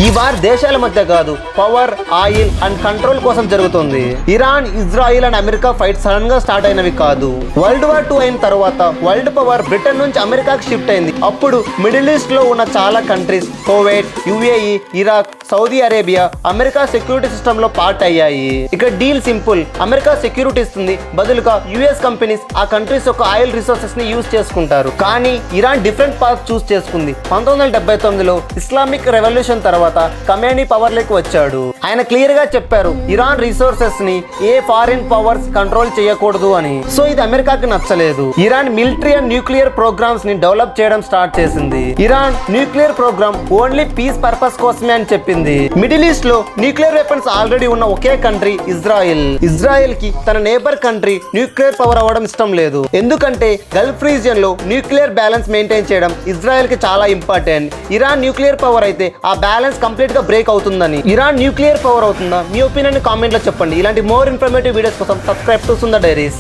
ఈ వార్ దేశాల మధ్య కాదు, పవర్, ఆయిల్ అండ్ కంట్రోల్ కోసం జరుగుతుంది. Iran, Israel and America fight sudden గా స్టార్ట్ అయినవి కాదు. వరల్డ్ వార్ 2 అయిన తర్వాత వరల్డ్ పవర్ బ్రిటన్ నుంచి అమెరికాకి షిఫ్ట్ అయింది. అప్పుడు మిడిల్ ఈస్ట్ లో ఉన్న చాలా countries, Kuwait, UAE, Iraq, Saudi Arabia America security system లో పార్ట్ అయ్యాయి. ఇక డీల్ సింపుల్, అమెరికా సెక్యూరిటీ ఇస్తుంది, బదులుగా యుఎస్ కంపెనీస్ ఆ కంట్రీస్ యొక్క ఆయిల్ రిసోర్సెస్ ని యూజ్ చేసుకుంటారు. కానీ ఇరాన్ డిఫరెంట్ పాత్ చూస్ చేసుకుంది. 1979లో ఇస్లామిక్ రెవల్యూషన్ తర్వాత ఖమేనీ పవర్ లోకి వచ్చాడు. ఆయన క్లియర్ గా చెప్పారు, ఇరాన్ రిసోర్సెస్ ని ఏ ఫారిన్ పవర్స్ కంట్రోల్ చేయకూడదు అని. సో ఇది అమెరికాకి నచ్చలేదు. Iran military and nuclear programs ని డెవలప్ చేయడం స్టార్ట్ చేసింది. Iran nuclear program only peace purpose కోసమే అని చెప్పింది. మిడిల్ ఈస్ట్ లో న్యూక్లియర్ వెపన్స్ ఆల్రెడీ ఉన్న ఒకే కంట్రీ ఇజ్రాయెల్. ఇజ్రాయెల్ కి తన నేబర్ కంట్రీ న్యూక్లియర్ పవర్ అవ్వడం ఇష్టం లేదు. ఎందుకంటే గల్ఫ్ రీజియన్ లో న్యూక్లియర్ బ్యాలెన్స్ మెయింటైన్ చేయడం ఇజ్రాయెల్ కి చాలా ఇంపార్టెంట్. ఇరాన్ న్యూక్లియర్ పవర్ అయితే ఆ బ్యాలెన్స్ కంప్లీట్ గా బ్రేక్ అవుతుందని. ఇరాన్ న్యూక్లియర్ పవర్ అవుతుందా? మీ ఒపీనియన్ కామెంట్ లో చెప్పండి. ఇలాంటి మోర్ ఇన్ఫర్మేటివ్ వీడియోస్ కోసం సబ్స్క్రైబ్ టు సుందర్ డైరీస్.